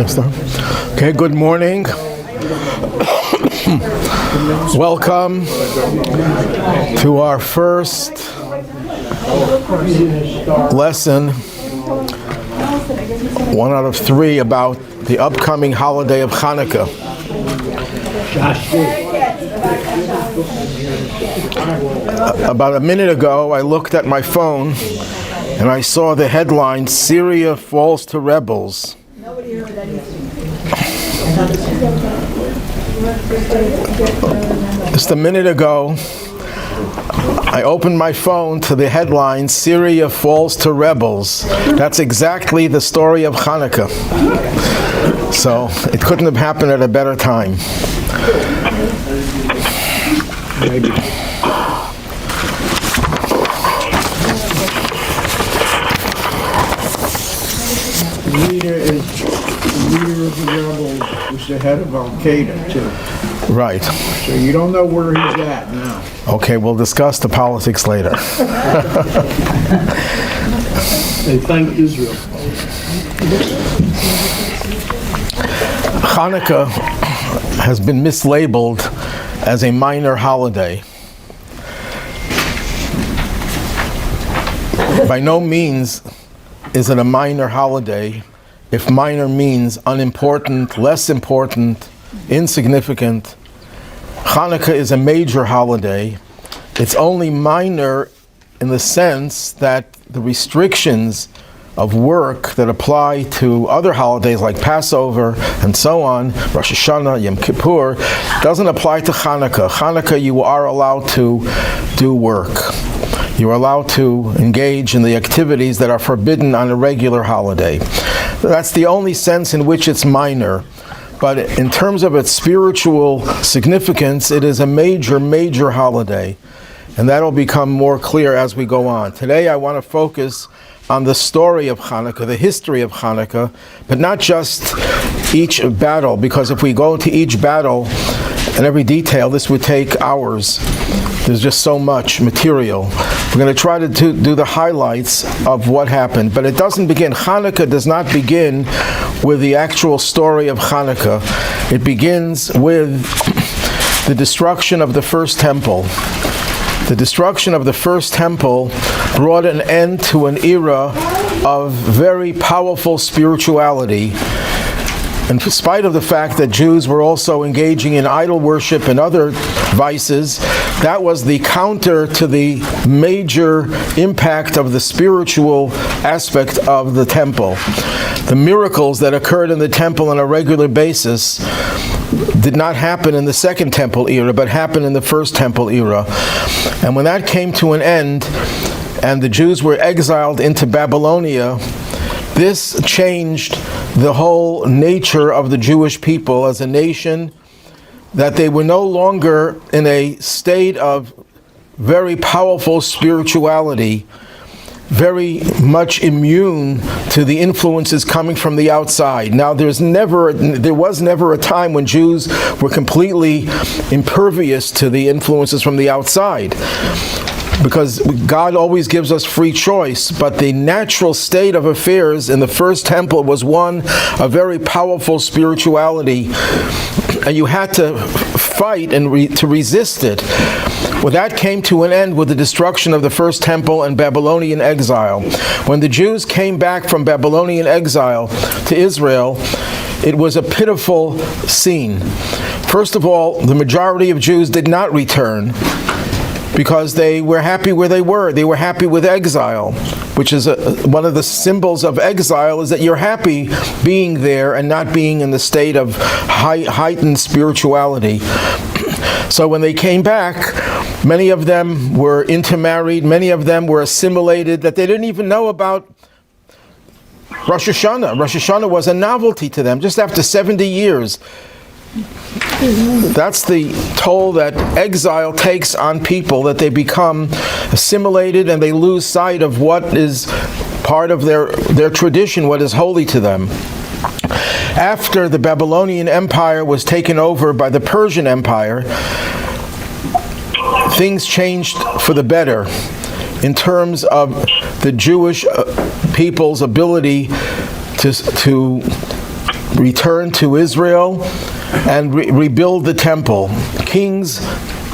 Okay, good morning. Welcome to our first lesson, one out of three, about the upcoming holiday of Hanukkah. About a minute ago, I looked at my phone and I saw the headline, "Syria falls to rebels." Just a minute ago, I opened my phone to the headline, "Syria falls to rebels." That's exactly the story of Hanukkah. So it couldn't have happened at a better time. Maybe. The leader of the rebels was the head of Al-Qaeda, too. Right. So you don't know where he's at now. Okay, we'll discuss the politics later. They thank Israel. Hanukkah has been mislabeled as a minor holiday. By no means is it a minor holiday if minor means unimportant, less important, insignificant. Hanukkah is a major holiday. It's only minor in the sense that the restrictions of work that apply to other holidays like Passover and so on, Rosh Hashanah, Yom Kippur, doesn't apply to Hanukkah. Hanukkah, you are allowed to do work. You're allowed to engage in the activities that are forbidden on a regular holiday. That's the only sense in which it's minor. But in terms of its spiritual significance, it is a major, major holiday. And that'll become more clear as we go on. Today I want to focus on the story of Hanukkah, the history of Hanukkah, but not just each battle, because if we go into each battle and every detail, this would take hours. There's just so much material. We're going to try to do the highlights of what happened, but it doesn't begin. Hanukkah does not begin with the actual story of Hanukkah. It begins with the destruction of the first temple. The destruction of the first temple brought an end to an era of very powerful spirituality. In spite of the fact that Jews were also engaging in idol worship and other vices, that was the counter to the major impact of the spiritual aspect of the temple. The miracles that occurred in the temple on a regular basis did not happen in the second temple era, but happened in the first temple era. And when that came to an end, and the Jews were exiled into Babylonia, this changed the whole nature of the Jewish people as a nation, that they were no longer in a state of very powerful spirituality, very much immune to the influences coming from the outside. Now, there was never a time when Jews were completely impervious to the influences from the outside, because God always gives us free choice. But the natural state of affairs in the first temple was one of very powerful spirituality, and you had to fight and to resist it. Well, that came to an end with the destruction of the first temple and Babylonian exile. When the Jews came back from Babylonian exile to Israel, it was a pitiful scene. First of all, the majority of Jews did not return because they were happy where they were. They were happy with exile, which is one of the symbols of exile, is that you're happy being there and not being in the state of heightened spirituality. So when they came back, many of them were intermarried, many of them were assimilated, that they didn't even know about Rosh Hashanah. Rosh Hashanah was a novelty to them just after 70 years. That's the toll that exile takes on people, that they become assimilated and they lose sight of what is part of their tradition, what is holy to them. After the Babylonian Empire was taken over by the Persian Empire, things changed for the better in terms of the Jewish people's ability to return to Israel and rebuild the temple. Kings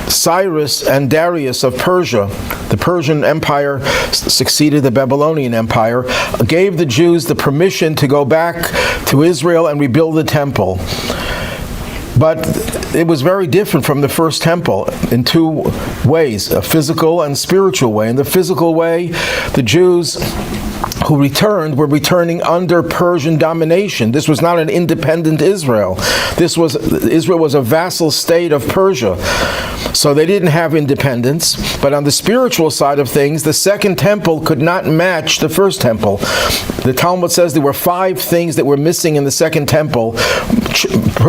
Cyrus and Darius of Persia, the Persian Empire succeeded the Babylonian Empire, gave the Jews the permission to go back to Israel and rebuild the temple. But it was very different from the first temple in two ways, a physical and spiritual way. In the physical way, the Jews who returned were returning under Persian domination. This was not an independent Israel. Israel was a vassal state of Persia. So they didn't have independence. But on the spiritual side of things, the second temple could not match the first temple. The Talmud says there were 5 things that were missing in the second temple.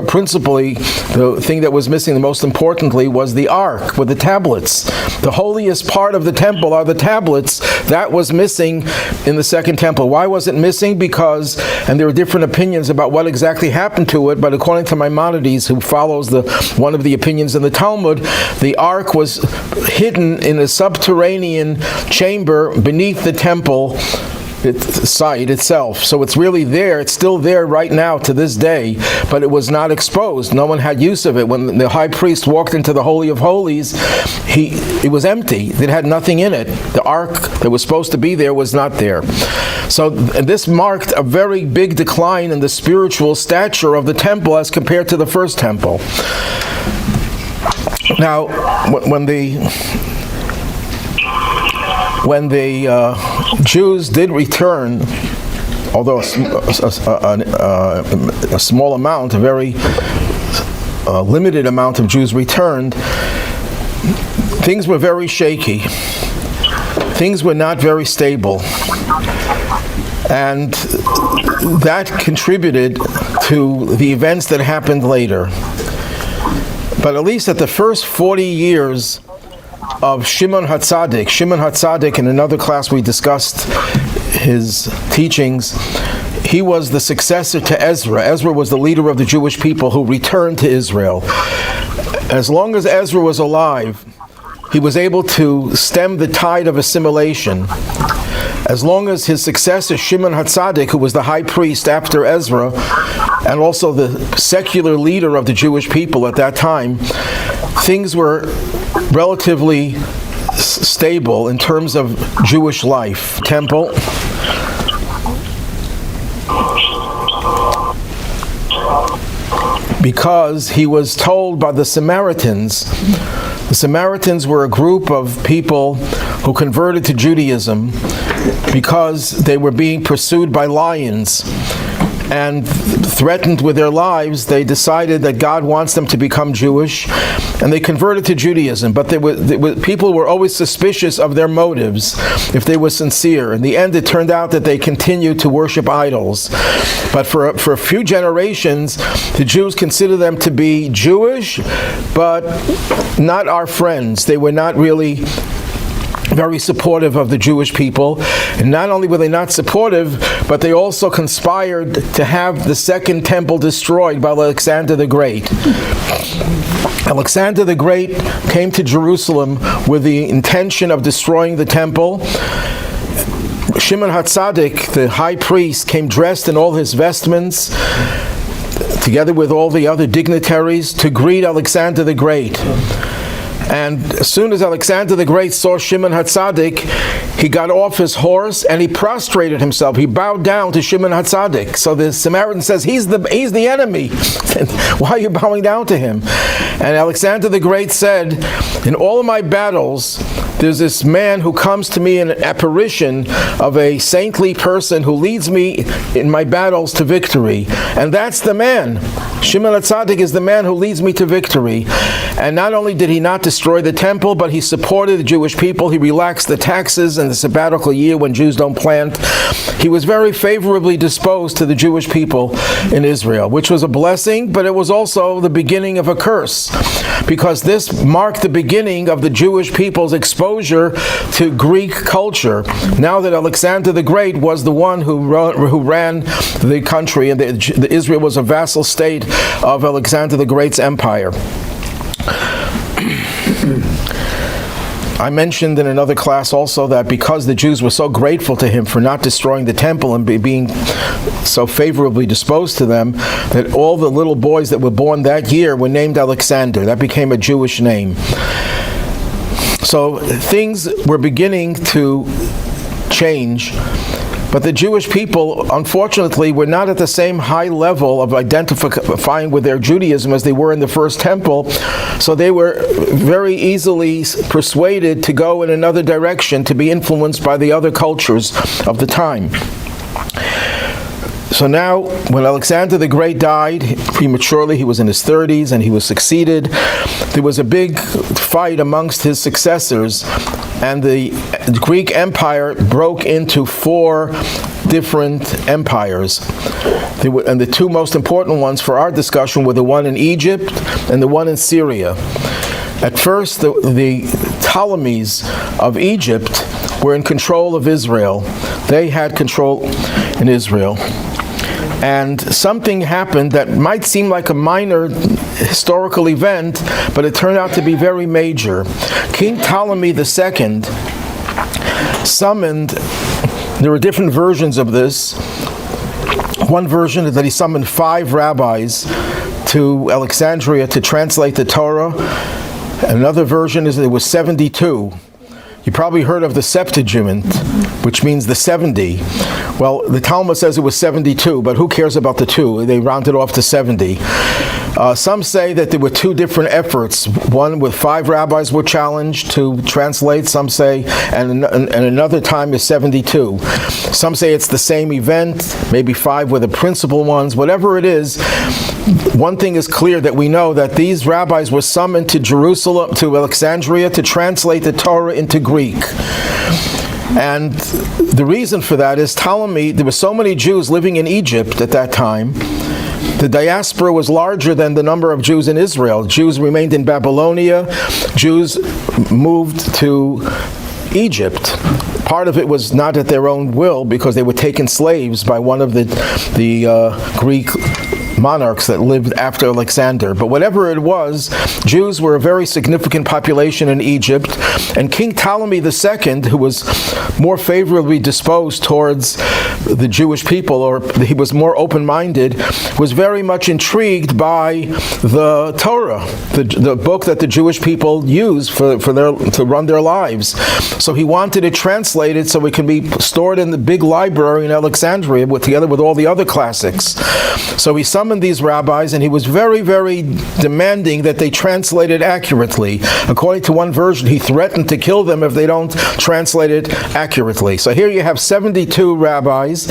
Principally, the thing that was missing, the most importantly, was the ark with the tablets. The holiest part of the temple are the tablets. That was missing in the second temple. Why was it missing? Because, and there are different opinions about what exactly happened to it, but according to Maimonides, who follows one of the opinions in the Talmud, the ark was hidden in a subterranean chamber beneath the temple site itself. So it's really there. It's still there right now to this day, but it was not exposed. No one had use of it. When the high priest walked into the Holy of Holies, it was empty. It had nothing in it. The ark that was supposed to be there was not there. So this marked a very big decline in the spiritual stature of the temple as compared to the first temple. Now, when the Jews did return, although a small amount, a very limited amount of Jews returned, things were very shaky. Things were not very stable. And that contributed to the events that happened later. But at least at the first 40 years of Shimon HaTzadik, in another class we discussed his teachings, he was the successor to Ezra. Ezra was the leader of the Jewish people who returned to Israel. As long as Ezra was alive, he was able to stem the tide of assimilation. As long as his successor, Shimon HaTzadik, who was the high priest after Ezra, and also the secular leader of the Jewish people at that time, things were relatively stable in terms of Jewish life. Temple, because he was told by the Samaritans. The Samaritans were a group of people who converted to Judaism because they were being pursued by lions and threatened with their lives. They decided that God wants them to become Jewish, and they converted to Judaism. But people were always suspicious of their motives, if they were sincere. In the end, it turned out that they continued to worship idols. But for a few generations, the Jews considered them to be Jewish, but not our friends. They were not really very supportive of the Jewish people. And not only were they not supportive, but they also conspired to have the second temple destroyed by Alexander the Great. Alexander the Great came to Jerusalem with the intention of destroying the temple. Shimon HaTzadik, the high priest, came dressed in all his vestments, together with all the other dignitaries, to greet Alexander the Great. And as soon as Alexander the Great saw Shimon HaTzadik, he got off his horse and he prostrated himself. He bowed down to Shimon HaTzadik. So the Samaritan says, he's the enemy. Why are you bowing down to him? And Alexander the Great said, in all of my battles, there's this man who comes to me in an apparition of a saintly person who leads me in my battles to victory. And that's the man. Shimon HaTzadik is the man who leads me to victory. And not only did he not destroy the temple, but he supported the Jewish people. He relaxed the taxes in the sabbatical year when Jews don't plant. He was very favorably disposed to the Jewish people in Israel, which was a blessing, but it was also the beginning of a curse, because this marked the beginning of the Jewish people's exposure to Greek culture. Now that Alexander the Great was the one who ran the country, and Israel was a vassal state of Alexander the Great's empire. I mentioned in another class also that because the Jews were so grateful to him for not destroying the temple and being so favorably disposed to them, that all the little boys that were born that year were named Alexander. That became a Jewish name. So things were beginning to change, but the Jewish people, unfortunately, were not at the same high level of identifying with their Judaism as they were in the first temple, so they were very easily persuaded to go in another direction, to be influenced by the other cultures of the time. So now, when Alexander the Great died prematurely, he was in his 30s and he was succeeded, there was a big fight amongst his successors, and the Greek Empire broke into 4 different empires. And the 2 most important ones for our discussion were the one in Egypt and the one in Syria. At first, the Ptolemies of Egypt were in control of Israel. They had control in Israel. And something happened that might seem like a minor historical event, but it turned out to be very major. King Ptolemy II summoned, there were different versions of this. One version is that he summoned 5 rabbis to Alexandria to translate the Torah. Another version is that it was 72. You probably heard of the Septuagint, which means the 70. Well, the Talmud says it was 72, but who cares about the 2? They rounded off to 70. Some say that there were 2 different efforts. One with 5 rabbis were challenged to translate, some say, and another time is 72. Some say it's the same event, maybe 5 were the principal ones. Whatever it is, one thing is clear, that we know that these rabbis were summoned to Jerusalem, to Alexandria, to translate the Torah into Greek. And the reason for that is Ptolemy, there were so many Jews living in Egypt at that time. The diaspora was larger than the number of Jews in Israel. Jews remained in Babylonia. Jews moved to Egypt. Part of it was not at their own will, because they were taken slaves by one of the Greek monarchs that lived after Alexander. But whatever it was, Jews were a very significant population in Egypt, and King Ptolemy II, who was more favorably disposed towards the Jewish people, or he was more open-minded, was very much intrigued by the Torah, the book that the Jewish people use to run their lives. So he wanted it translated so it can be stored in the big library in Alexandria together with all the other classics. So he summoned these rabbis, and he was very, very demanding that they translate it accurately. According to one version, he threatened to kill them if they don't translate it accurately. So here you have 72 rabbis,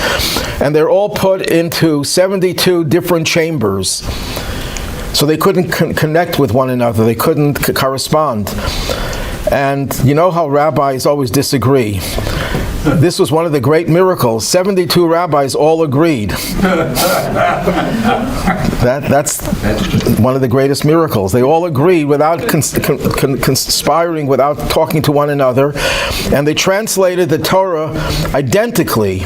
and they're all put into 72 different chambers. So they couldn't connect with one another. They couldn't correspond. And you know how rabbis always disagree. This was one of the great miracles. 72 rabbis all agreed. That's one of the greatest miracles. They all agreed without conspiring, without talking to one another. And they translated the Torah identically.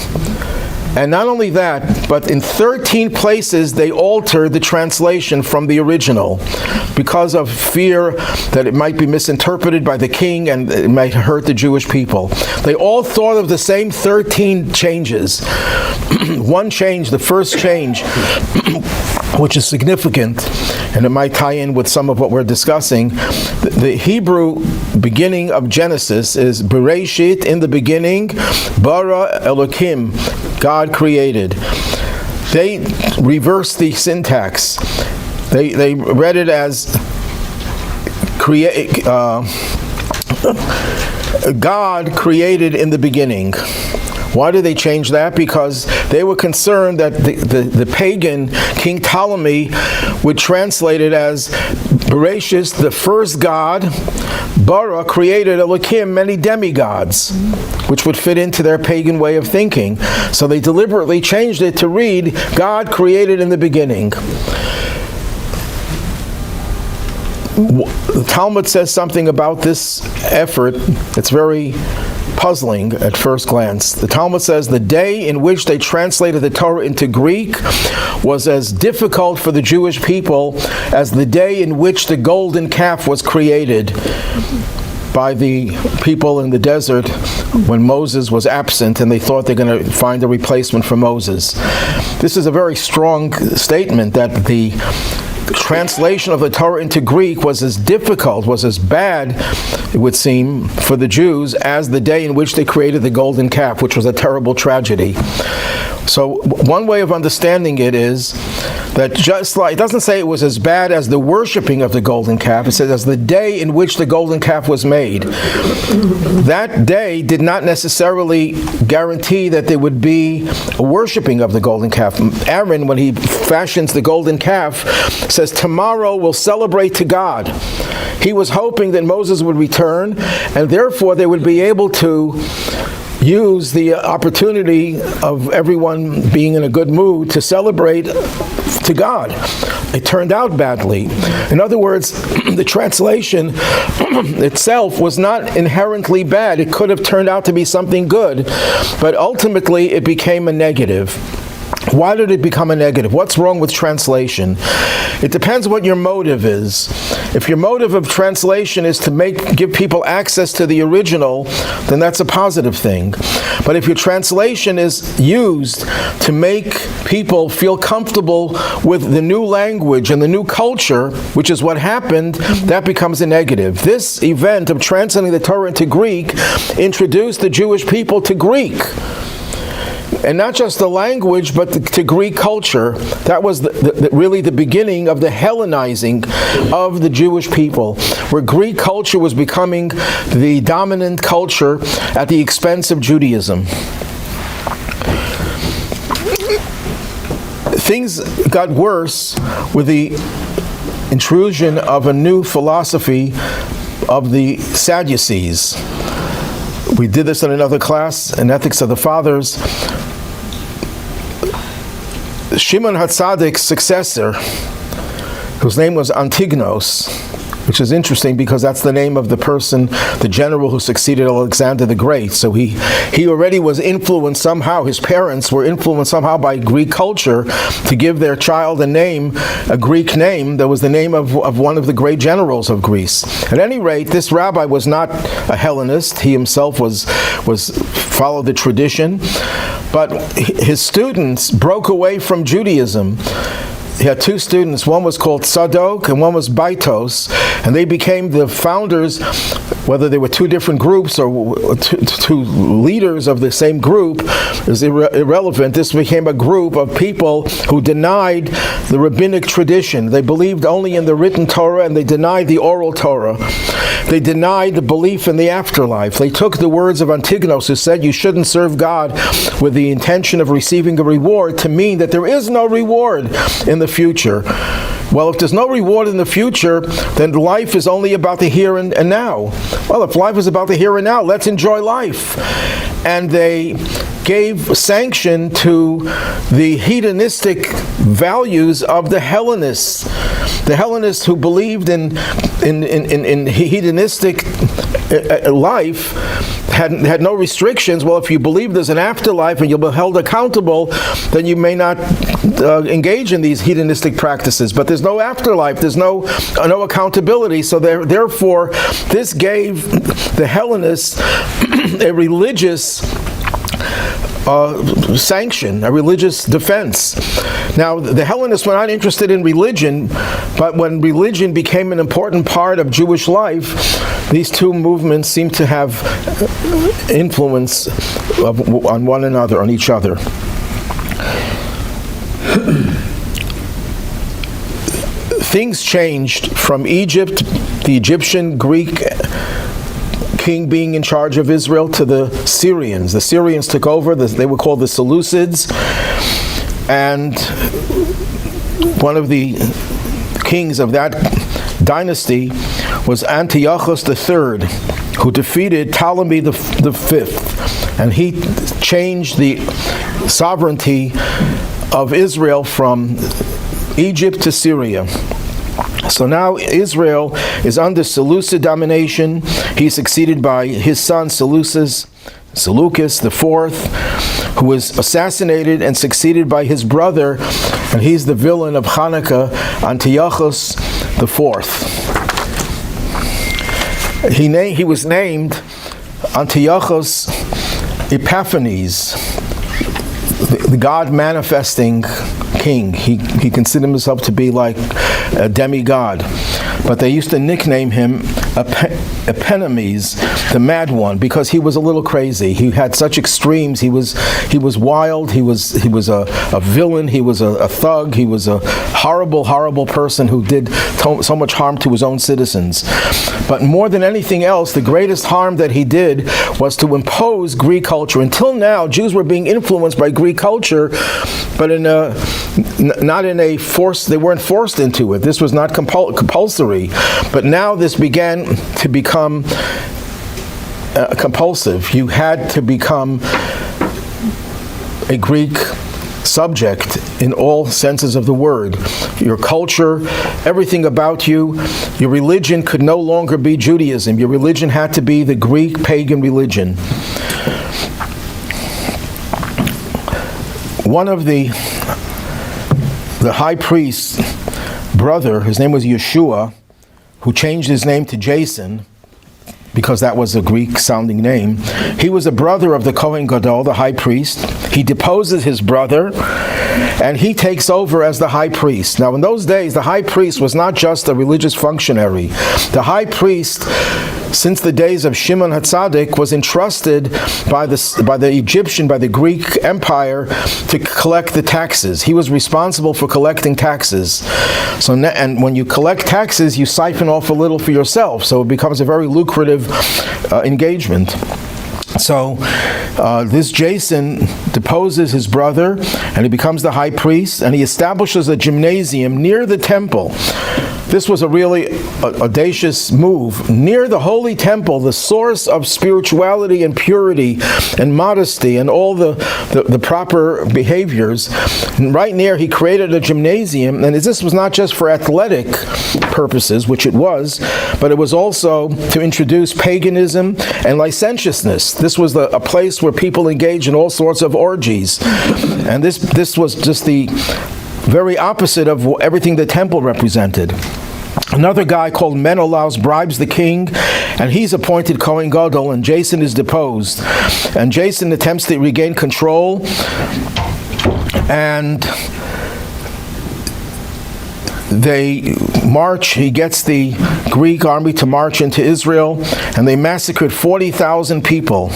And not only that, but in 13 places they altered the translation from the original because of fear that it might be misinterpreted by the king and it might hurt the Jewish people. They all thought of the same 13 changes. One change, the first change, which is significant, and it might tie in with some of what we're discussing. The Hebrew beginning of Genesis is Bereshit, in the beginning, Bara Elokim, God created. They reversed the syntax. They read it as God created in the beginning. Why did they change that? Because they were concerned that the pagan King Ptolemy would translate it as Bereshit, the first God, Bara created Elohim, many demigods, which would fit into their pagan way of thinking. So they deliberately changed it to read, God created in the beginning. The Talmud says something about this effort that's very puzzling at first glance. The Talmud says the day in which they translated the Torah into Greek was as difficult for the Jewish people as the day in which the golden calf was created by the people in the desert when Moses was absent, and they thought they're going to find a replacement for Moses. This is a very strong statement that the translation of the Torah into Greek was as difficult, was as bad, it would seem, for the Jews as the day in which they created the golden calf, which was a terrible tragedy. So one way of understanding it is that just like, it doesn't say it was as bad as the worshiping of the golden calf, it says as the day in which the golden calf was made. That day did not necessarily guarantee that there would be a worshiping of the golden calf. Aaron, when he fashions the golden calf, says, tomorrow we'll celebrate to God. He was hoping that Moses would return, and therefore they would be able to use the opportunity of everyone being in a good mood to celebrate to God. It turned out badly. In other words, the translation itself was not inherently bad. It could have turned out to be something good, but ultimately it became a negative. Why did it become a negative? What's wrong with translation? It depends what your motive is. If your motive of translation is to give people access to the original, then that's a positive thing. But if your translation is used to make people feel comfortable with the new language and the new culture, which is what happened, that becomes a negative. This event of translating the Torah into Greek introduced the Jewish people to Greek. And not just the language, but to Greek culture. That was really the beginning of the Hellenizing of the Jewish people, where Greek culture was becoming the dominant culture at the expense of Judaism. Things got worse with the intrusion of a new philosophy of the Sadducees. We did this in another class, in Ethics of the Fathers. Shimon HaTzadik's successor, whose name was Antigonus, which is interesting because that's the name of the person, the general who succeeded Alexander the Great. So he already was influenced somehow, his parents were influenced somehow by Greek culture to give their child a Greek name that was the name of one of the great generals of Greece. At any rate, this rabbi was not a Hellenist. He himself followed the tradition, but his students broke away from Judaism. He had two students. One was called Tzadok and one was Baitos, and they became the founders, whether they were two different groups or two leaders of the same group is irrelevant. This became a group of people who denied the rabbinic tradition. They believed only in the written Torah, and they denied the oral Torah. They denied the belief in the afterlife. They took the words of Antigonus, who said you shouldn't serve God with the intention of receiving a reward, to mean that there is no reward in the future. Well, if there's no reward in the future, then life is only about the here and now. Well, if life is about the here and now, let's enjoy life. And they gave sanction to the hedonistic values of the Hellenists. The Hellenists who believed in hedonistic life had no restrictions. Well, if you believe there's an afterlife and you'll be held accountable, then you may not engage in these hedonistic practices. But there's no afterlife, there's no accountability. So therefore, this gave the Hellenists a religious sanction, a religious defense. Now, the Hellenists were not interested in religion, but when religion became an important part of Jewish life, these two movements seem to have influence on one another, on each other. Things changed from Egypt, the Egyptian, Greek king being in charge of Israel, to the Syrians. The Syrians took over. They were called the Seleucids. And one of the kings of that dynasty was Antiochus III, who defeated Ptolemy the Fifth. And he changed the sovereignty of Israel from Egypt to Syria. So now Israel is under Seleucid domination. He's succeeded by his son Seleucus IV, who was assassinated and succeeded by his brother, and he's the villain of Hanukkah, Antiochus IV. He was named Antiochus Epiphanes, the God manifesting king. He considered himself to be like a demigod, but they used to nickname him Epiphanes, the mad one, because he was a little crazy. He had such extremes. He was wild. He was a villain. He was a thug. He was a horrible person who did so much harm to his own citizens. But more than anything else, the greatest harm that he did was to impose Greek culture. Until now, Jews were being influenced by Greek culture, but not in a force. They weren't forced into it. This was not compulsory. But now this began to become compulsive. You had to become a Greek subject in all senses of the word. Your culture, everything about you, your religion could no longer be Judaism. Your religion had to be the Greek pagan religion. One of the high priest's brother, his name was Yeshua, who changed his name to Jason, because that was a Greek-sounding name. He was a brother of the Kohen Gadol, the high priest. He deposes his brother, and he takes over as the high priest. Now, in those days, the high priest was not just a religious functionary. The high priest, since the days of Shimon HaTzadik, was entrusted by the Greek Empire to collect the taxes. He was responsible for collecting taxes. And when you collect taxes, you siphon off a little for yourself, so it becomes a very lucrative engagement. So this Jason deposes his brother, and he becomes the high priest, and he establishes a gymnasium near the temple. This was a really audacious move. Near the holy temple, the source of spirituality and purity and modesty and all the proper behaviors, and right near, he created a gymnasium. And this was not just for athletic purposes, which it was, but it was also to introduce paganism and licentiousness. This was a place where people engaged in all sorts of orgies. And this was just the very opposite of everything the temple represented. Another guy called Menelaus bribes the king, and he's appointed Kohen Gadol, and Jason is deposed. And Jason attempts to regain control, and they march. He gets the Greek army to march into Israel, and they massacred 40,000 people.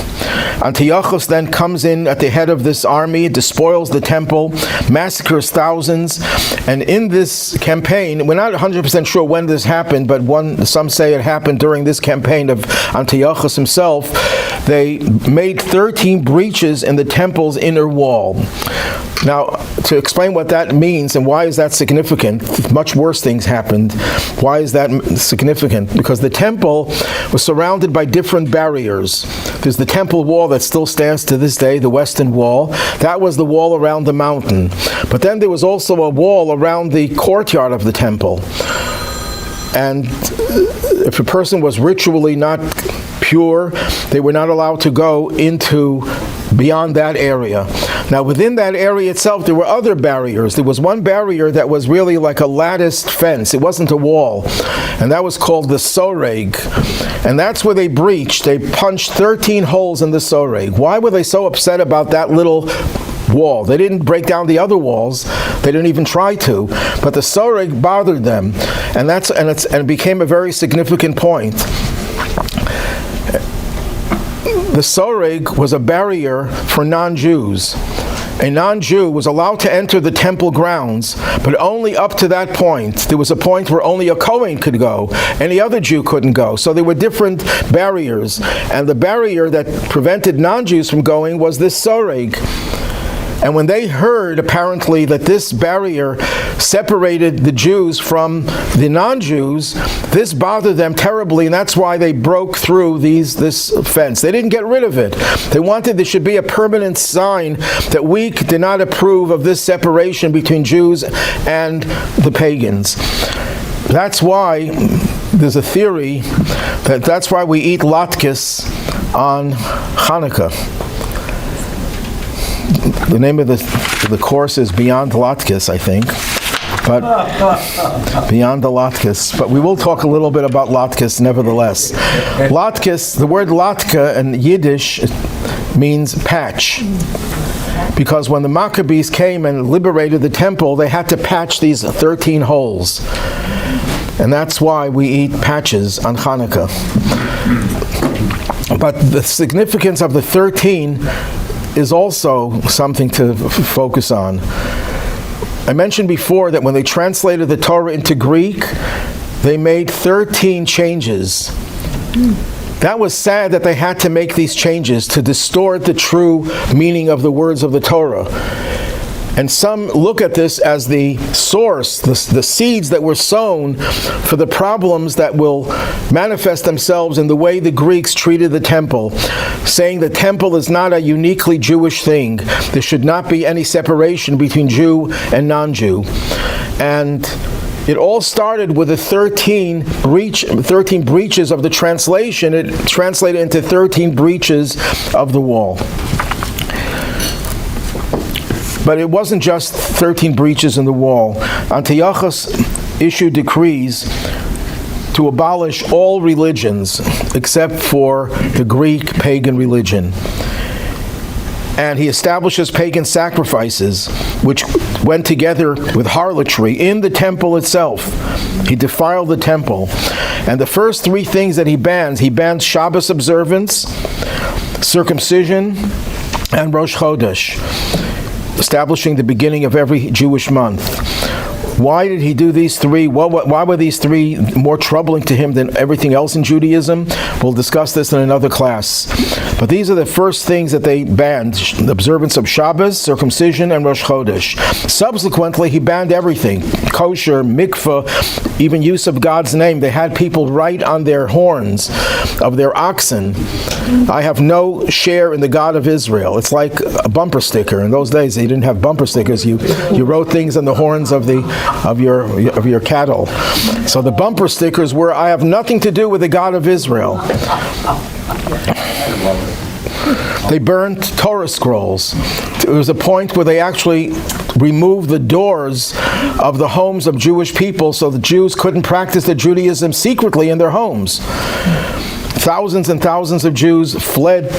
Antiochus then comes in at the head of this army, despoils the temple, massacres thousands, and in this campaign, we're not 100% sure when this happened, but some say it happened during this campaign of Antiochus himself. They made 13 breaches in the temple's inner wall. Now, to explain what that means and why is that significant, much worse things happened. Why is that significant? Because the temple was surrounded by different barriers. There's the temple wall that still stands to this day, the Western Wall. That was the wall around the mountain. But then there was also a wall around the courtyard of the temple. And if a person was ritually not pure, they were not allowed to go beyond that area. Now, within that area itself, there were other barriers. There was one barrier that was really like a latticed fence. It wasn't a wall. And that was called the soreg. And that's where they breached. They punched 13 holes in the soreg. Why were they so upset about that little wall? They didn't break down the other walls. They didn't even try to. But the soreg bothered them. And it became a very significant point. The soreg was a barrier for non-Jews. A non-Jew was allowed to enter the temple grounds, but only up to that point. There was a point where only a Kohen could go. Any other Jew couldn't go. So there were different barriers. And the barrier that prevented non-Jews from going was this soreg. And when they heard, apparently, that this barrier separated the Jews from the non-Jews, this bothered them terribly, and that's why they broke through this fence. They didn't get rid of it. They wanted there should be a permanent sign that we did not approve of this separation between Jews and the pagans. That's why there's a theory that's why we eat latkes on Hanukkah. The name of the course is Beyond Latkes, I think. but beyond the latkes. But we will talk a little bit about latkes nevertheless. Latkes, the word latka in Yiddish means patch. Because when the Maccabees came and liberated the temple, they had to patch these 13 holes. And that's why we eat patches on Hanukkah. But the significance of the 13 is also something to focus on. I mentioned before that when they translated the Torah into Greek, they made 13 changes. That was sad that they had to make these changes to distort the true meaning of the words of the Torah. And some look at this as the source, the seeds that were sown for the problems that will manifest themselves in the way the Greeks treated the temple, saying the temple is not a uniquely Jewish thing. There should not be any separation between Jew and non-Jew. And it all started with the 13 breaches of the translation. It translated into 13 breaches of the wall. But it wasn't just 13 breaches in the wall. Antiochus issued decrees to abolish all religions except for the Greek pagan religion. And he establishes pagan sacrifices, which went together with harlotry in the temple itself. He defiled the temple. And the first three things that he bans Shabbos observance, circumcision, and Rosh Chodesh, establishing the beginning of every Jewish month. Why did he do these three? Why were these three more troubling to him than everything else in Judaism? We'll discuss this in another class. But these are the first things that they banned: the observance of Shabbos, circumcision, and Rosh Chodesh. Subsequently, he banned everything: kosher, mikveh, even use of God's name. They had people write on their horns of their oxen, "I have no share in the God of Israel." It's like a bumper sticker. In those days, they didn't have bumper stickers. You wrote things on the horns of your cattle. So the bumper stickers were, "I have nothing to do with the God of Israel." They burned Torah scrolls. There was a point where they actually removed the doors of the homes of Jewish people so the Jews couldn't practice their Judaism secretly in their homes. Thousands and thousands of Jews fled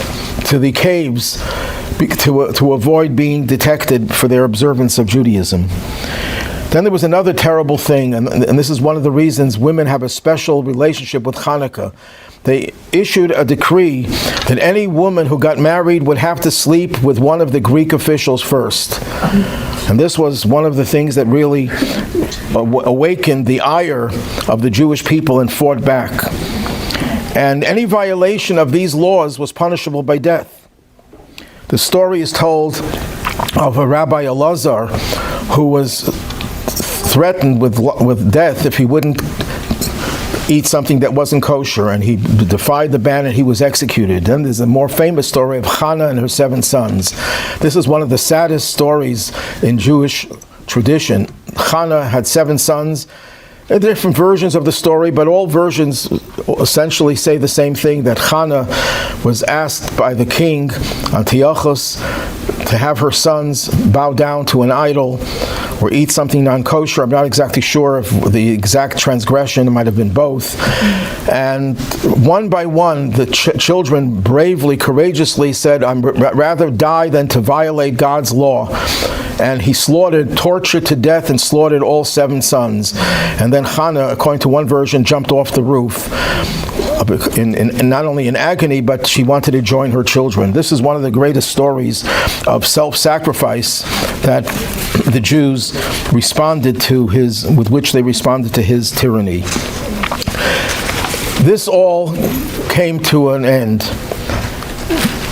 to the caves to avoid being detected for their observance of Judaism. Then there was another terrible thing, and this is one of the reasons women have a special relationship with Hanukkah. They issued a decree that any woman who got married would have to sleep with one of the Greek officials first. And this was one of the things that really awakened the ire of the Jewish people and fought back. And any violation of these laws was punishable by death. The story is told of a Rabbi Elazar who was threatened with death if he wouldn't eat something that wasn't kosher, and he defied the ban and he was executed. Then there's a more famous story of Hannah and her 7 sons. This is one of the saddest stories in Jewish tradition. Hannah had 7 sons. There are different versions of the story, but all versions essentially say the same thing, that Hannah was asked by the king, Antiochus, to have her sons bow down to an idol or eat something non-kosher. I'm not exactly sure of the exact transgression. It might have been both. And one by one, the children bravely, courageously said, "I'd rather die than to violate God's law." And he tortured to death and slaughtered all 7 sons. And then Hannah, according to one version, jumped off the roof, in not only in agony, but she wanted to join her children. This is one of the greatest stories of self-sacrifice that the Jews responded to with which they responded to his tyranny. This all came to an end.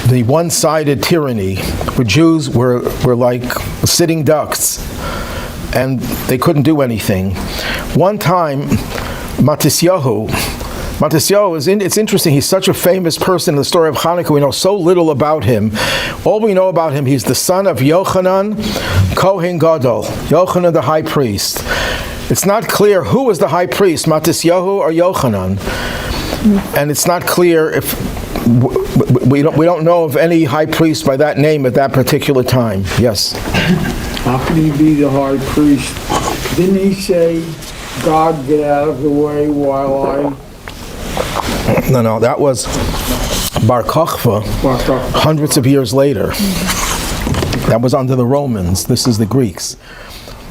The one-sided tyranny, where Jews were like sitting ducks, and they couldn't do anything. One time, Matisyahu, it's interesting, he's such a famous person in the story of Hanukkah. We know so little about him. All we know about him, he's the son of Yochanan, Kohen Gadol, Yochanan the high priest. It's not clear who was the high priest, Matisyahu or Yochanan. And it's not clear if we don't know of any high priest by that name at that particular time. Yes? How can he be the high priest Didn't he say, God, get out of the way while I... No, that was Bar Kokhba, hundreds of years later. That was under the Romans. This is the Greeks.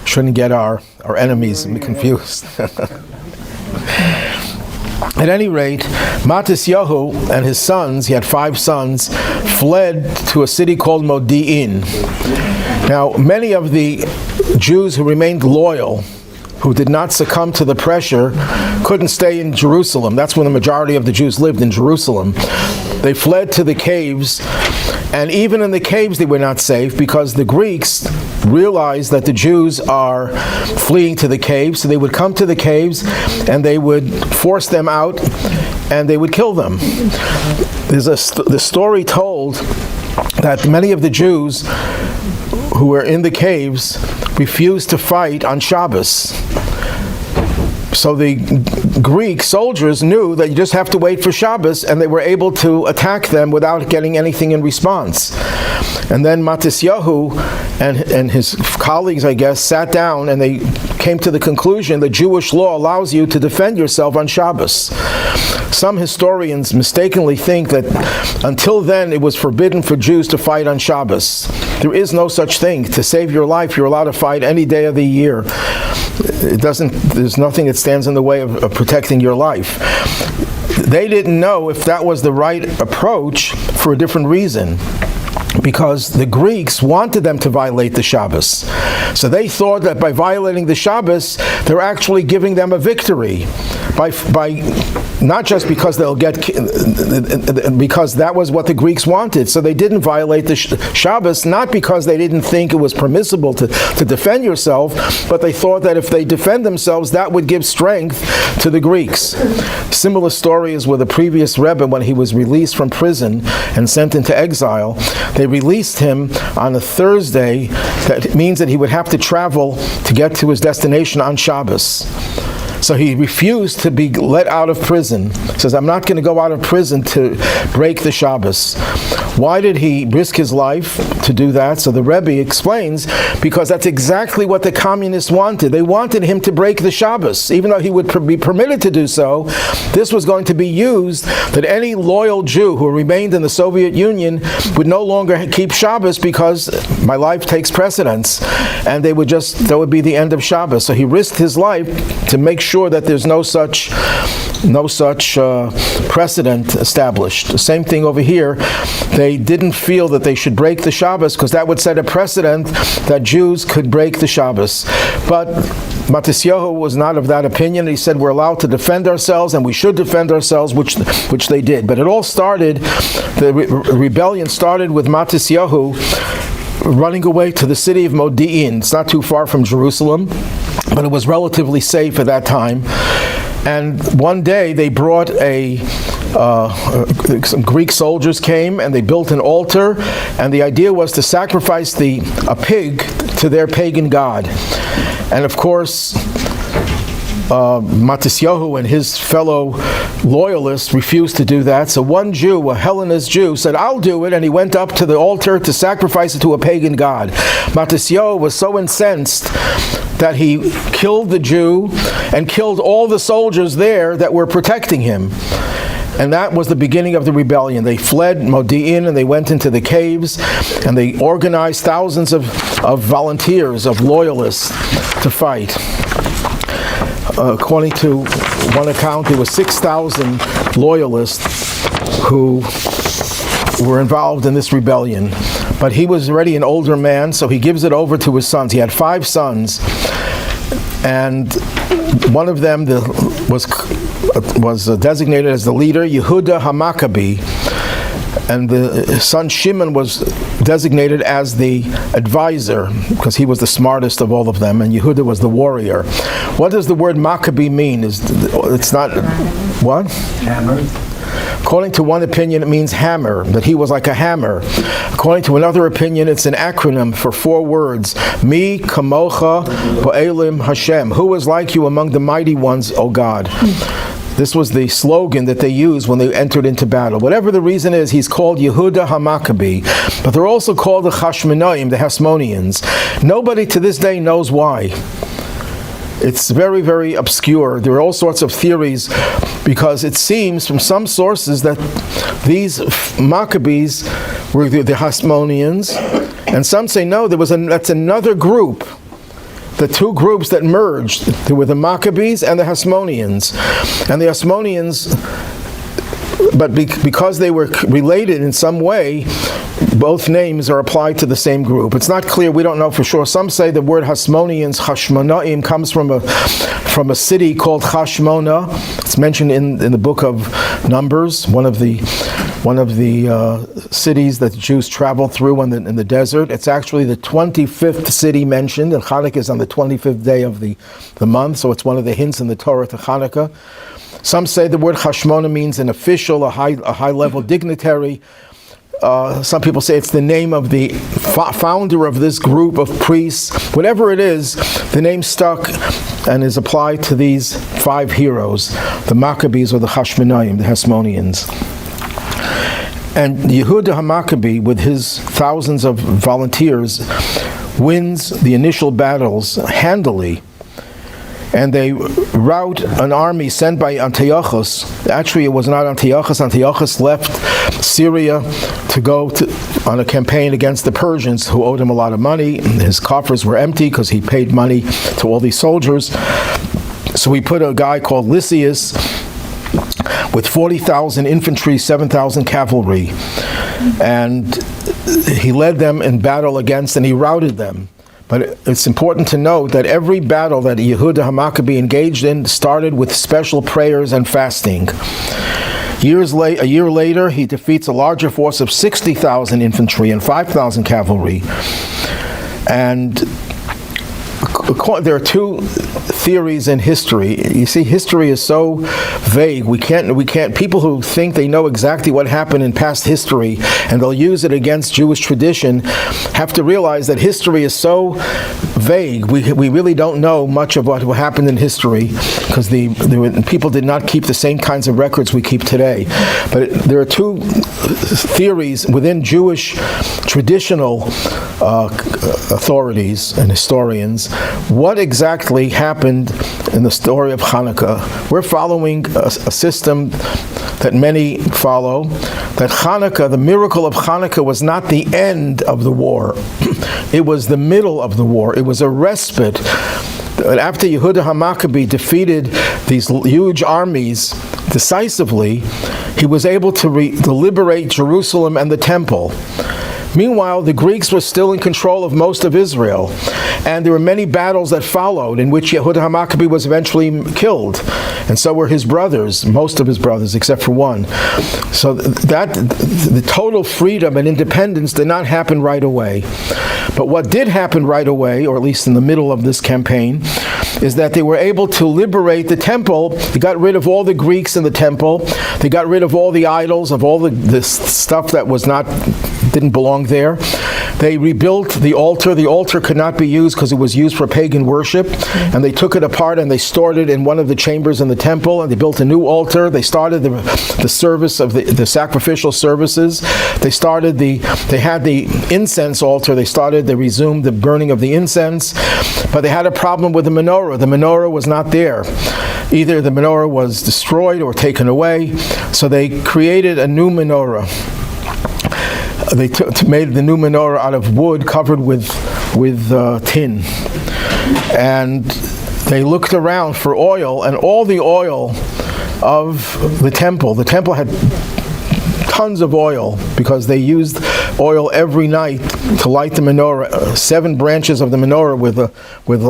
Shouldn't get our enemies confused. At any rate, Matisyahu and his sons, he had 5 sons, fled to a city called Modi'in. Now, many of the Jews who remained loyal, who did not succumb to the pressure, couldn't stay in Jerusalem. That's when the majority of the Jews lived, in Jerusalem. They fled to the caves, and even in the caves they were not safe, because the Greeks realized that the Jews are fleeing to the caves, so they would come to the caves and they would force them out and they would kill them. There's the story told that many of the Jews who were in the caves refused to fight on Shabbos. So the Greek soldiers knew that you just have to wait for Shabbos, and they were able to attack them without getting anything in response. And then Matisyahu and his colleagues, I guess, sat down and they came to the conclusion that Jewish law allows you to defend yourself on Shabbos. Some historians mistakenly think that until then it was forbidden for Jews to fight on Shabbos. There is no such thing. To save your life, you're allowed to fight any day of the year. There's nothing that stands in the way of protecting your life. They didn't know if that was the right approach for a different reason, because the Greeks wanted them to violate the Shabbos. So they thought that by violating the Shabbos, they're actually giving them a victory. By not just because they'll get, because that was what the Greeks wanted. So they didn't violate the Shabbos, not because they didn't think it was permissible to defend yourself, but they thought that if they defend themselves, that would give strength to the Greeks. Similar story is with a previous Rebbe when he was released from prison and sent into exile. They released him on a Thursday. That means that he would have to travel to get to his destination on Shabbos. So he refused to be let out of prison. He says, I'm not going to go out of prison to break the Shabbos. Why did he risk his life to do that? So the Rebbe explains, because that's exactly what the communists wanted. They wanted him to break the Shabbos. Even though he would be permitted to do so, this was going to be used that any loyal Jew who remained in the Soviet Union would no longer keep Shabbos, because my life takes precedence. And that would be the end of Shabbos. So he risked his life to make sure that there's no such precedent established. The same thing over here. They didn't feel that they should break the Shabbos, because that would set a precedent that Jews could break the Shabbos. But Matisyahu was not of that opinion. He said we're allowed to defend ourselves, and we should defend ourselves, which they did. But it all started, the rebellion started with Matisyahu running away to the city of Modi'in. It's not too far from Jerusalem, but it was relatively safe at that time. And one day they brought some Greek soldiers came and they built an altar, and the idea was to sacrifice a pig to their pagan god. And of course, Matisyahu and his fellow loyalists refused to do that. So one Jew, a Hellenist Jew, said, I'll do it, and he went up to the altar to sacrifice it to a pagan god. Matisyahu was so incensed that he killed the Jew and killed all the soldiers there that were protecting him. And that was the beginning of the rebellion. They fled Modi'in and they went into the caves, and they organized thousands of volunteers, of loyalists to fight. According to one account, there were 6,000 loyalists who were involved in this rebellion. But he was already an older man, so he gives it over to his sons. He had 5 sons, and one of them was designated as the leader, Yehuda HaMaccabee, and the son Shimon was designated as the advisor, because he was the smartest of all of them, and Yehuda was the warrior. What does the word Maccabee mean? It's not what? Hammer. According to one opinion, it means hammer, that he was like a hammer. According to another opinion, it's an acronym for 4 words: Mi kamocha ba'elim Hashem. Who is like you among the mighty ones, O God? This was the slogan that they used when they entered into battle. Whatever the reason is, he's called Yehuda HaMaccabee. But they're also called the Hasmonean, the Hasmoneans. Nobody to this day knows why. It's very, very obscure. There are all sorts of theories, because it seems from some sources that these Maccabees were the Hasmoneans, and some say no, that's another group. The two groups that merged, there were the Maccabees and the Hasmoneans. And the Hasmoneans, but because they were related in some way, both names are applied to the same group. It's not clear, we don't know for sure. Some say the word Hasmoneans, Hashmonaim, comes from a city called Hashmona. It's mentioned in the book of Numbers, one of the cities that the Jews traveled through in the desert. It's actually the 25th city mentioned, and Hanukkah is on the 25th day of the month, so it's one of the hints in the Torah to Hanukkah. Some say the word Hashmona means an official, a high-level dignitary. Some people say it's the name of the founder of this group of priests. Whatever it is, the name stuck and is applied to these 5 heroes, the Maccabees or the Hashmonaim, the Hasmoneans. And Yehuda HaMaccabee, with his thousands of volunteers, wins the initial battles handily. And they rout an army sent by Antiochus. Actually, it was not Antiochus. Antiochus left Syria to go on a campaign against the Persians, who owed him a lot of money. His coffers were empty because he paid money to all these soldiers. So he put a guy called Lysias with 40,000 infantry, 7,000 cavalry. And he led them in battle against, and he routed them. But it's important to note that every battle that Yehuda HaMaccabee engaged in started with special prayers and fasting. A year later, he defeats a larger force of 60,000 infantry and 5,000 cavalry. And there are two theories in history. You see, history is so vague. We can't. People who think they know exactly what happened in past history and they'll use it against Jewish tradition have to realize that history is so vague. We really don't know much of what happened in history, because people did not keep the same kinds of records we keep today. But there are two theories within Jewish traditional authorities and historians. What exactly happened in the story of Hanukkah? We're following a system that many follow, that Hanukkah, the miracle of Hanukkah, was not the end of the war. It was the middle of the war. It was a respite. After Yehuda HaMaccabee defeated these huge armies decisively, he was able to liberate Jerusalem and the temple. Meanwhile, the Greeks were still in control of most of Israel, and there were many battles that followed in which Yehuda HaMaccabee was eventually killed, and so were his brothers, most of his brothers except for one. So the total freedom and independence did not happen right away. But what did happen right away, or at least in the middle of this campaign, is that they were able to liberate the temple. They got rid of all the Greeks in the temple. They got rid of all the idols, of all the stuff that didn't belong there. They rebuilt the altar. The altar could not be used because it was used for pagan worship. And they took it apart and they stored it in one of the chambers in the temple, and they built a new altar. They started the service of the sacrificial services. They had the incense altar. They resumed the burning of the incense. But they had a problem with the menorah. The menorah was not there. Either the menorah was destroyed or taken away. So they created a new menorah. They made the new menorah out of wood covered with tin. And they looked around for oil, and all the oil of the temple had tons of oil, because they used oil every night to light the menorah. 7 branches of the menorah with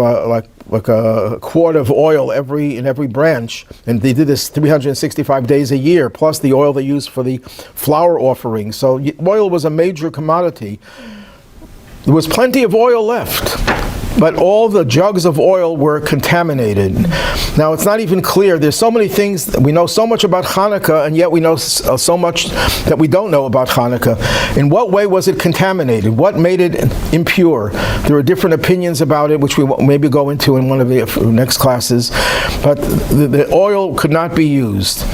like a quart of oil in every branch, and they did this 365 days a year, plus the oil they used for the flour offering. So oil was a major commodity. There was plenty of oil left, but all the jugs of oil were contaminated. Now, it's not even clear. There's so many things. We know so much about Hanukkah, and yet we know so much that we don't know about Hanukkah. In what way was it contaminated? What made it impure? There are different opinions about it, which we will maybe go into in one of the next classes. But the oil could not be used.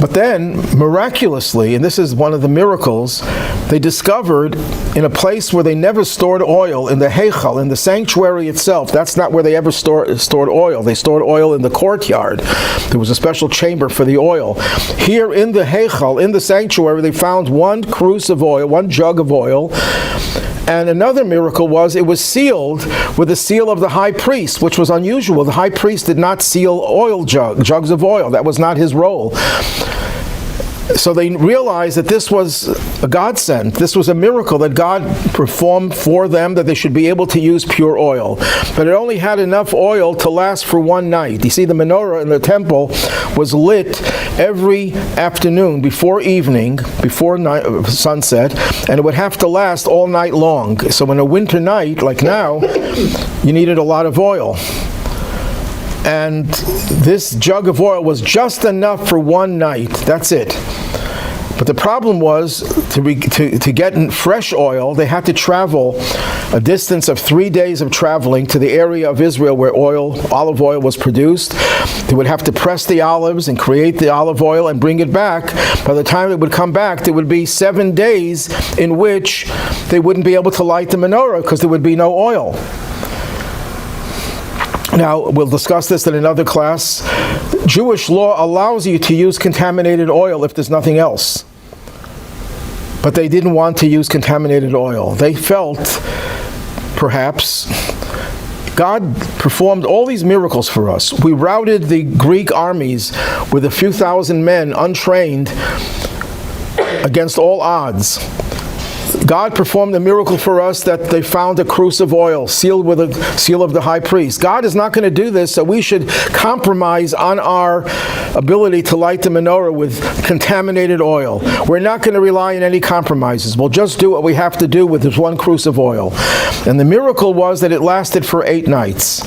But then, miraculously, and this is one of the miracles, they discovered in a place where they never stored oil, in the Heschel, in the sanctuary itself. That's not where they ever stored oil. They stored oil in the courtyard. There was a special chamber for the oil. Here in the Heschel, in the sanctuary, they found one cruse of oil, one jug of oil. And another miracle was it was sealed with the seal of the high priest, which was unusual. The high priest did not seal oil jugs of oil. That was not his role. So they realized that this was a godsend. This was a miracle that God performed for them, that they should be able to use pure oil. But it only had enough oil to last for one night. You see, the menorah in the temple was lit every afternoon before evening, before sunset, and it would have to last all night long. So on a winter night, like now, you needed a lot of oil. And this jug of oil was just enough for one night. That's it. But the problem was, to get fresh oil, they had to travel a distance of 3 days of traveling to the area of Israel where olive oil was produced. They would have to press the olives and create the olive oil and bring it back. By the time they would come back, there would be 7 days in which they wouldn't be able to light the menorah because there would be no oil. Now, we'll discuss this in another class. Jewish law allows you to use contaminated oil if there's nothing else. But they didn't want to use contaminated oil. They felt, perhaps, God performed all these miracles for us. We routed the Greek armies with a few thousand men, untrained, against all odds. God performed a miracle for us that they found a cruse of oil sealed with a seal of the high priest. God is not going to do this, so we should compromise on our ability to light the menorah with contaminated oil. We're not going to rely on any compromises. We'll just do what we have to do with this one cruse of oil. And the miracle was that it lasted for 8 nights.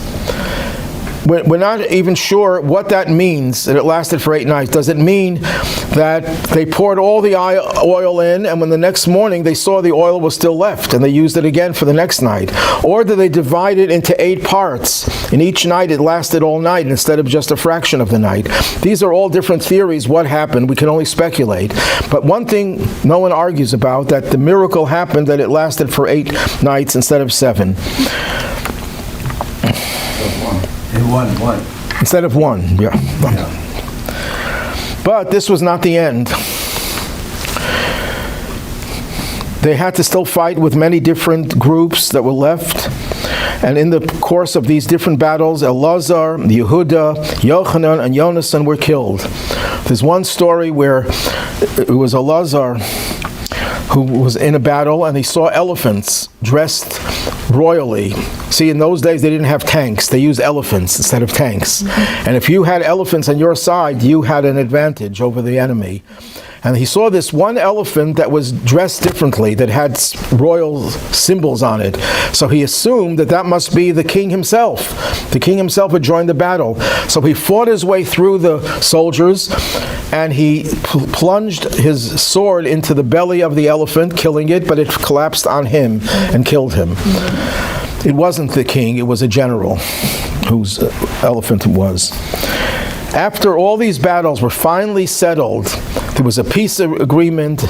We're not even sure what that means, that it lasted for 8 nights. Does it mean that they poured all the oil in, and when the next morning they saw the oil was still left, and they used it again for the next night? Or did they divide it into 8 parts, and each night it lasted all night instead of just a fraction of the night? These are all different theories. What happened? We can only speculate. But one thing no one argues about, that the miracle happened, that it lasted for 8 nights instead of 7. One. Instead of 1, yeah. But this was not the end. They had to still fight with many different groups that were left. And in the course of these different battles, Elazar, Yehuda, Yochanan, and Yonasan were killed. There's one story where it was Elazar who was in a battle, and he saw elephants dressed royally. See, in those days they didn't have tanks. They used elephants instead of tanks. And if you had elephants on your side, you had an advantage over the enemy. And he saw this one elephant that was dressed differently, that had royal symbols on it. So he assumed that that must be the king himself. The king himself had joined the battle. So he fought his way through the soldiers, and he plunged his sword into the belly of the elephant, killing it, but it collapsed on him and killed him. It wasn't the king, it was a general whose elephant it was. After all these battles were finally settled, there was a peace agreement,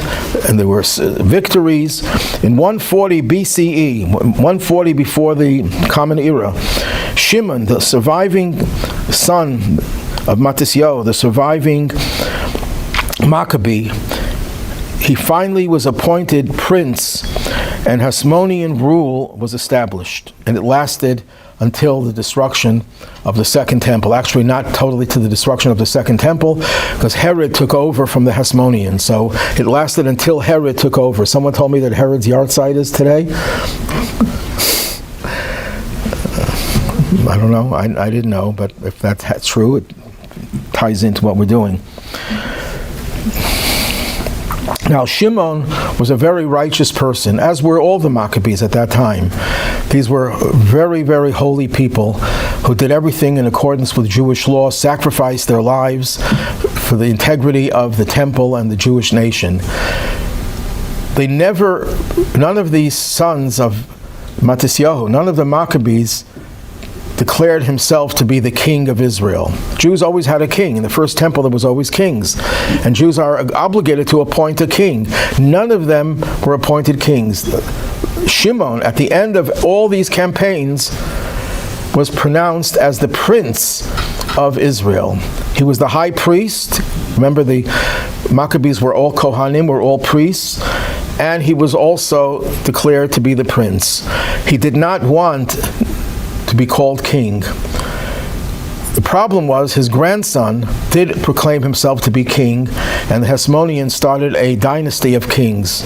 and there were victories. In 140 BCE, 140 before the Common Era, Shimon, the surviving son of Matisyahu, the surviving Maccabee, he finally was appointed prince, and Hasmonean rule was established, and it lasted until the destruction of the Second Temple. Actually, not totally to the destruction of the Second Temple, because Herod took over from the Hasmoneans. So it lasted until Herod took over. Someone told me that Herod's yard site is today. I don't know. I didn't know, but if that's true, it ties into what we're doing. Now, Shimon was a very righteous person, as were all the Maccabees at that time. These were very, very holy people who did everything in accordance with Jewish law, sacrificed their lives for the integrity of the temple and the Jewish nation. None of these sons of Matisyahu, none of the Maccabees declared himself to be the king of Israel. Jews always had a king. In the first temple there was always kings. And Jews are obligated to appoint a king. None of them were appointed kings. Shimon, at the end of all these campaigns, was pronounced as the prince of Israel. He was the high priest. Remember, the Maccabees were all Kohanim, were all priests. And he was also declared to be the prince. He did not want to be called king. The problem was his grandson did proclaim himself to be king, and the Hasmoneans started a dynasty of kings.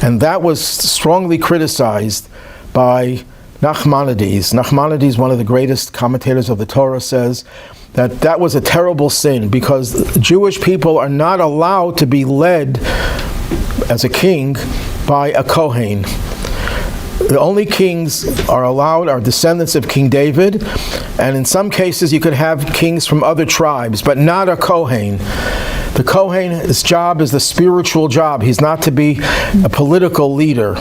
And that was strongly criticized by Nachmanides. Nachmanides, one of the greatest commentators of the Torah, says that was a terrible sin, because Jewish people are not allowed to be led as a king by a Kohen. The only kings are allowed are descendants of King David, and in some cases you could have kings from other tribes, but not a Kohen. The Kohen's job is the spiritual job. He's not to be a political leader.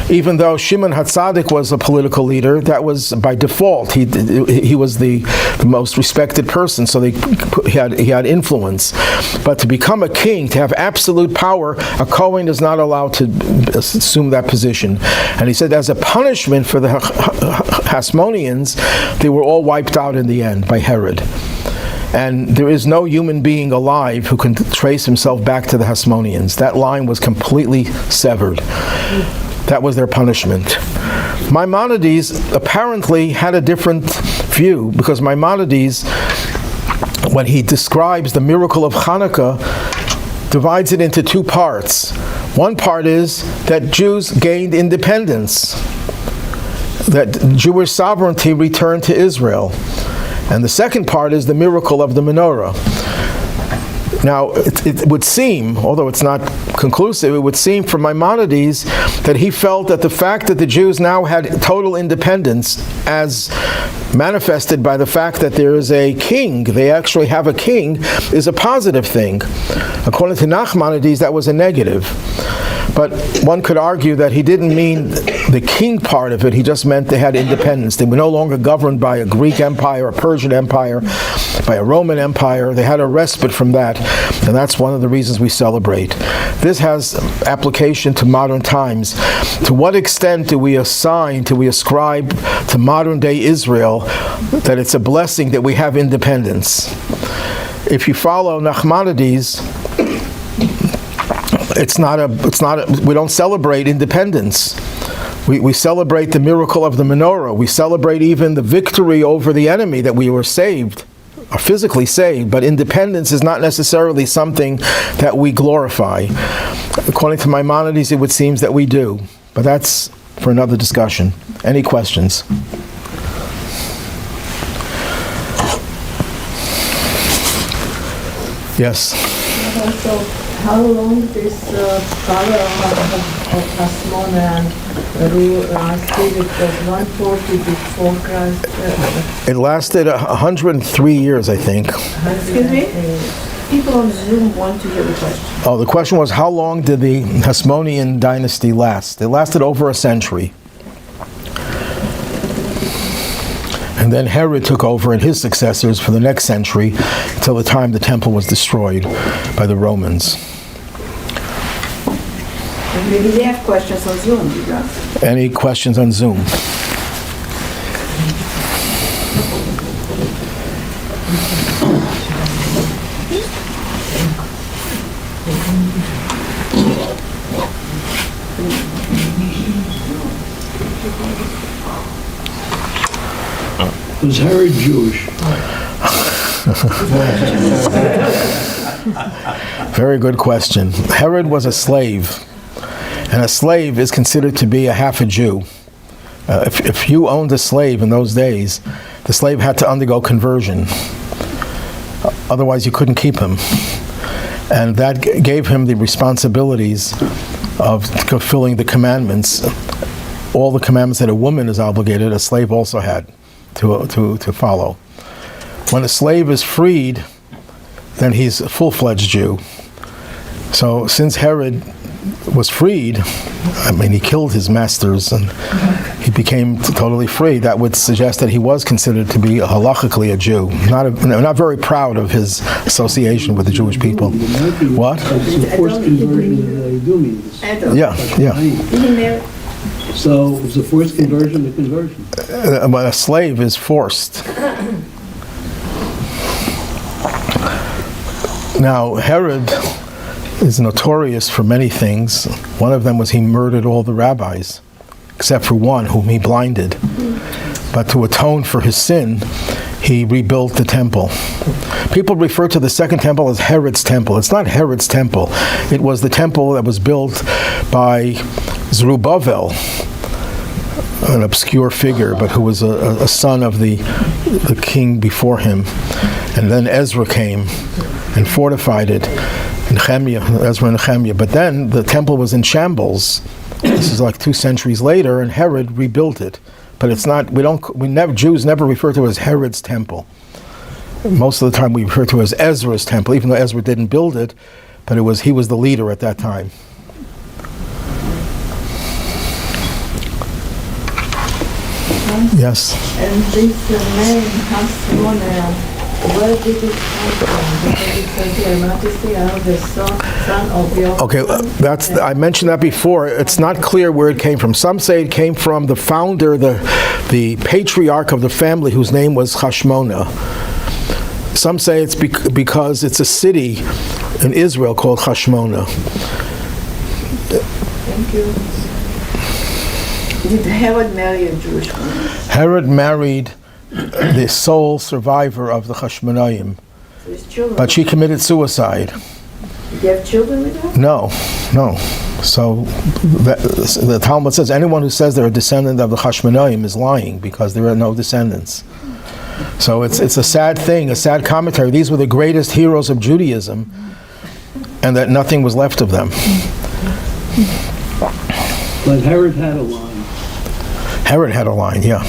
Even though Shimon HaTzadik was a political leader, that was by default. He was the most respected person, so he had influence. But to become a king, to have absolute power, a Kohen is not allowed to assume that position. And he said, as a punishment for the Hasmoneans, they were all wiped out in the end by Herod. And there is no human being alive who can trace himself back to the Hasmoneans. That line was completely severed. That was their punishment. Maimonides apparently had a different view, because Maimonides, when he describes the miracle of Chanukah, divides it into two parts. One part is that Jews gained independence, that Jewish sovereignty returned to Israel. And the second part is the miracle of the menorah. Now, it would seem, although it's not conclusive, it would seem from Maimonides that he felt that the fact that the Jews now had total independence, as manifested by the fact that there is a king, they actually have a king, is a positive thing. According to Nachmanides, that was a negative. But one could argue that he didn't mean the king part of it, he just meant they had independence. They were no longer governed by a Greek empire, a Persian empire, by a Roman empire. They had a respite from that, and that's one of the reasons we celebrate. This has application to modern times. To what extent do we assign, do we ascribe to modern day Israel that it's a blessing that we have independence? If you follow Nachmanides, we don't celebrate independence. We celebrate the miracle of the menorah. We celebrate even the victory over the enemy, that we were saved, are physically saved, but independence is not necessarily something that we glorify. According to Maimonides, it would seem that we do, but that's for another discussion. Any questions? Yes? So, how long this power of Hasmonean rule lasted? It was 140 before Christ. It lasted 103 years, I think. Excuse me? People on Zoom want to hear the question. Oh, the question was, how long did the Hasmonean Dynasty last? It lasted over a century. And then Herod took over and his successors for the next century, until the time the temple was destroyed by the Romans. Maybe they have questions on Zoom. Any questions on Zoom? Was Herod Jewish? Very good question. Herod was a slave, and a slave is considered to be a half a Jew. If you owned a slave in those days, the slave had to undergo conversion. Otherwise, you couldn't keep him. And that gave him the responsibilities of fulfilling the commandments. All the commandments that a woman is obligated, a slave also had to follow. When a slave is freed, then he's a full-fledged Jew. So since Herod was freed, I mean, he killed his masters and he became totally free, that would suggest that he was considered to be halachically a Jew. Not very proud of his association with the Jewish people. What? It's the first conversion of the Idumeans. Yeah. So it's the first conversion to conversion. A slave is forced. Now, Herod is notorious for many things. One of them was he murdered all the rabbis, except for one whom he blinded. But to atone for his sin, he rebuilt the temple. People refer to the second temple as Herod's temple. It's not Herod's temple. It was the temple that was built by Zerubbabel, an obscure figure, but who was a son of the king before him. And then Ezra came and fortified it. Ezra and Nehemiah. But then the temple was in shambles. This is like 2 centuries later, and Herod rebuilt it. But it's not. Jews never refer to it as Herod's temple. Most of the time, we refer to it as Ezra's temple, even though Ezra didn't build it. But he was the leader at that time. Yes. And this name, Hasmonean, where did it come from? Because it says here, Majesty, I am the son of your... Okay, I mentioned that before. It's not clear where it came from. Some say it came from the founder, the patriarch of the family, whose name was Hashmona. Some say it's because it's a city in Israel called Hashmona. Thank you. Did Herod marry a Jewish woman? Herod married the sole survivor of the Hashmonaim, So his children. but she committed suicide. Did you have children with her? No. So the Talmud says anyone who says they're a descendant of the Hashmonaim is lying, because there are no descendants. So it's a sad thing, a sad commentary. These were the greatest heroes of Judaism, and that nothing was left of them. But Herod had a line. Herod had a line, yeah.